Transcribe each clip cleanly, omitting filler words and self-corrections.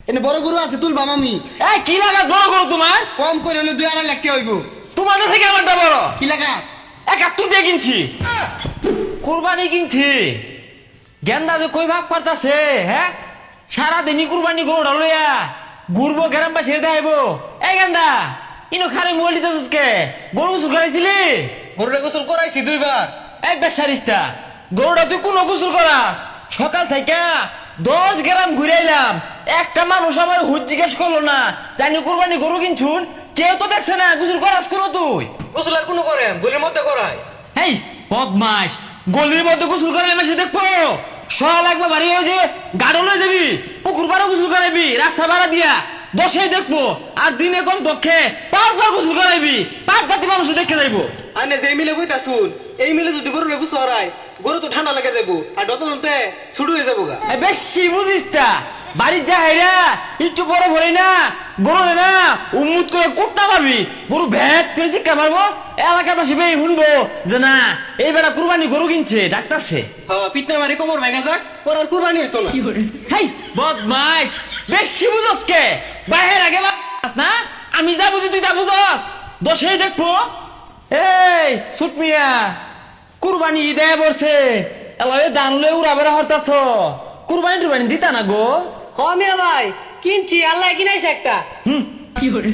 এনে বড় গরু আছে তুলবাম আমি। এই কি লাগা বড় গরু তোমার? কম করে হলে 2.5 লাখ টাকা হইব। তোমার থেকে আমারটা বড়। কি লাগা? 71 দিয়ে কিনছি, কুরবানি কিনছি। গেন্দা যে কই ভাগ পারতাছে, হ্যাঁ সারাদিনই কুরবানি গরুটা লইয়া ঘুরবো গ্রাম বা ছেড়ে দেখাইবো। এই গেন্দা ইনো খারে মোবাইল দিতেছিস কে? গরু গোসল করাইছিলি? গরুরে গোসল করাইছি 2 বার। এই বেচারিস্তা গরুটা তুই কোনো গোসল করাস? সকাল থেকে 10 গ্রাম ঘুরাইলাম, একটা মানুষ আমার হুজ জিজ্ঞেস করলো না জানি কুরবানি গরু কিনছুন। কেউ তো দেখছে না গোসল করাস কোনো তুই? গোসল আর কোনো করেন গলির মধ্যে করায়। হেই বদমাস, গলির মধ্যে গোসল করালে মাসে দেখবো সব একবার বাড়ি হয়ে যে গাড়ো লয়ে যাবি, পুকুর পাড়ে গোসল করাইবি রাস্তা ভাড়া দিয়া, দশেই দেখবো। আর দিনে কম পক্ষে 5 বার গোসল করাইবি, 5 জাতি মানুষ দেখে যাইবো। আনে যে মিলে কইতা শুন, এই মিলে যদি গরুরে গোসল হরায় গরু তো ঠান্ডা লেগে যাবো আর ডতলতে ছুটু হয়ে যাবো গা। এই বেশি বুঝিস তা, বাড়ির যা হাইরা একটু পরে ভরে না গরু না উম্মুত করে কুটনা পাবি, গরু ভেদ করে শিক্ষা মারবো। এলাকার পাশে বেই শুনবো যে না এই বেটা কুরবানি গরু কিনছে ডাক্তারছে। হ্যাঁ পিটনা মারি কোমর ভেঙে যাক, পর আর কুরবানি হইতো না। হেই বদমাস, বেশি বুঝস কে? বাইরের আগে না আমি যা বুঝি তুই তা বুঝস, দশেই দেখবো। এই সুট মিয়া কুরবানি ঈদে বলছে এলাবে দান লয়ে উড়া বেড়া হরতাছ, কুরবানি টুরবানি দিতা না গো? মিয়া ভাই কিনছি, আল্লাহ কিনাইছে একটা।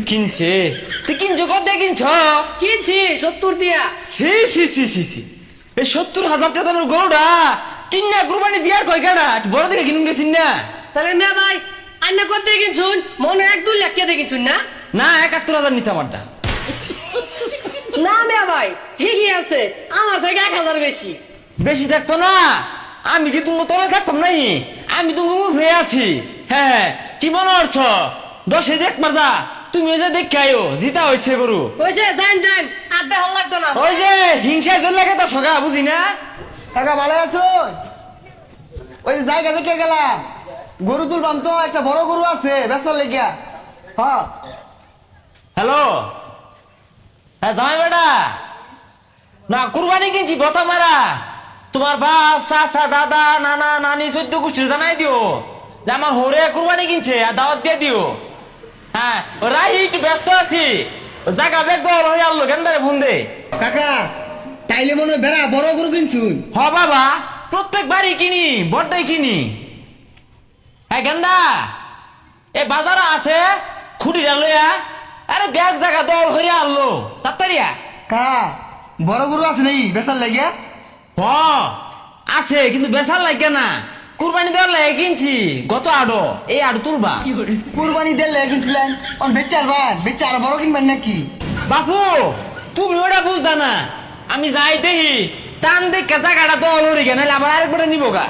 কিনছে? তুই কিনছো কত দিয়ে কিনছ? কিনছি 70 দিয়া। সি সি সি সি সি, এই 70,000 টাকা দামের গরুটা কিনা কুরবানি দিয়ার কয় কাটা বড় দিকে কিনুন গেছিন না? তাহলে মিয়া ভাই আন্না কত দিয়ে কিনছুন? মনে 1-2 লাখ টাকা দিয়ে কিনছুন না? না 71,000 নিচে আমারটা। না মিয়া ভাই ঠিকই আছে, আমার থেকে 1000 বেশি। বেশি থাকতো না, আমি কি তুমি তোলা থাকতাম নাই? আমি তো হয়ে আছি। হ্যাঁ কি মনে করছ? 10 দেখ মাজা তুমি ওই যে দেখে আয়ো জিতা হয়েছে গরু। কইছে যান যান আর দেখাল লাগতো না। ওই যে হিংসা চলে লাগে তা সগা বুঝি না। কাকা ভালো আছো? ওই যে জায়গা দেখে গেলাম, গরু তুলবাম তো, একটা বড় গরু আছে বেচার লেগিয়া। হ্যাঁ হ্যালো, হ্যাঁ জামাই বেটা না কুরবানি কিনছি বতা মারা। তোমার বাপ চাচা দাদা নানা নানি 14 গোষ্ঠীর জানাই দিও যে আমার হরে কুরবানি কিনছে আর দাওয়াত দিয়ে দিও। হ্যাঁ রাই একটু ব্যস্ত আছি, জায়গা বেগ দল হয়ে আনলো গেন্দারে ফোন দে। কাকা তাইলে মনে হয় বেড়া বড় গরু কিনছুন। হ বাবা প্রত্যেক বাড়ি কিনি, বড়টাই কিনি। হ্যাঁ গেন্দা এ বাজার আছে খুঁটিটা লইয়া, আরে ব্যাগ জায়গা দল হয়ে আনলো তাড়াতাড়িয়া। কা বড় গরু আছে নাই বেচার লেগিয়া? হ আছে কিন্তু বেচার লাগে না, কুরবানি দেওয়ার লাগে কিনছি। গত আড়ো এই আড়ো তুলবা। কুরবানি দিলে কিনছিলেন অন বেচার বান, বেচা আর বড় কিনবেন নাকি? বাপু তুমি ওটা বুঝদা না, আমি যাই দেখি টান দেখে জায়গাটা দল হয়ে গেল, নাহলে আবার আরেকবারে নিবো গা।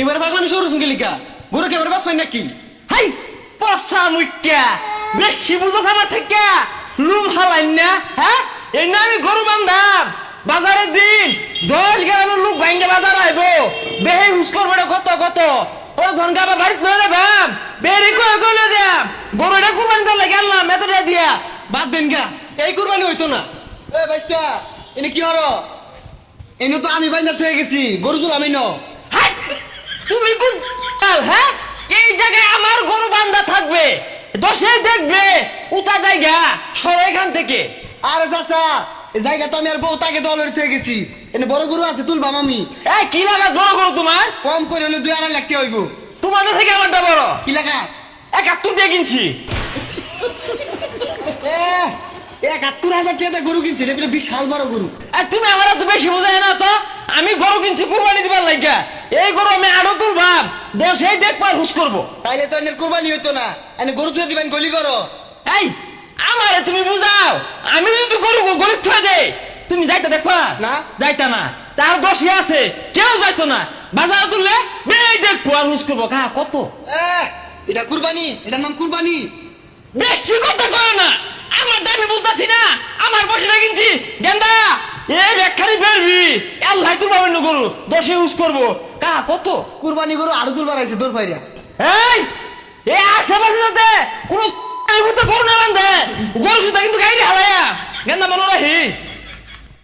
এবারে বাগলামি শুরু শুনকে লিখা গরু কেমন বাস পাই নাকি? হাই পচা মুখ্যা, বেশি বুঝো আমার থেকে লুম হালাইন না। হ্যাঁ এই না আমি গরু বান্ধাম, বাজারের দিন 10 গ্রামের লোক ভাঙ্গে বাজার আইব, বেহে হুস করবে কত কত ওরা ধনকে আবার বাড়িতে নিয়ে যাবাম, বেরি করে করে যাম গরু এটা কুরবানি তো লাগে আনলাম এতটা দিয়া। বাদ দেন গা, এই কুরবানি হইতো না। এ বাইস্তা এনে কি হলো? এনে তো আমি বাইন্দা থয়ে গেছি, গরু তুল আমি ন। হাই তুমি কোন হ্যাঁ এই জায়গায় আমার গরু বান্ধা থাকবে, 10 দেখবে উঁচা জায়গা সর এখান থেকে। আরে চাচা এই জায়গা তো আমি আর বউ তাকে দলের থয়ে গেছি, এনে বড় গরু আছে তুলবাম আমি। এই কি লাগা বড় গরু তোমার? কম করে হলে 2.5 লাখ টাকা হইব। তোমার থেকে আমারটা বড়। কি লাগা? 71 দিয়ে কিনছি। 71,000 টাকা গরু কিনছি, এটা বিশাল বড় গরু। আর তুমি আমার তো বেশি বোঝায় না তো, আমি গরু কিনছি কুরবানি দিবার লাগা, এই গরু আমি আরো তুলবাম 10 দেখবার হুস করবো। তাইলে তো এনের কোরবানি হইতো না, এনে গরু থুয়ে দিবেন গলি করো। এই আমারে তুমি বুঝাও, আমি যদি গরু গলি থুয়ে দেই তুমি যাইতা দেখবা না। যাইতা না, তার 10 আছে কেউ যাইতো না, বাজারে তুললে বেই দেখবো আর হুস করবো। কা কত এটা কুরবানি, এটার নাম কুরবানি। বেশি কথা কয় না, আমার দামি বলতাছি না, আমার পয়সা কিনছি গেন্দা এই ব্যাখ্যানি বেরবি আল্লাহ তুই পাবেন গরু 10 ইউজ করবো। কা কত? কুরবানি গরু আরো দূর বাড়াইছে দূর পাইরা। এই এই আশেপাশে যাতে কোনো গরু না বান্ধে, গরু সুতা কিন্তু গাড়ি হালায়া গেন্দা মনে রাখিস।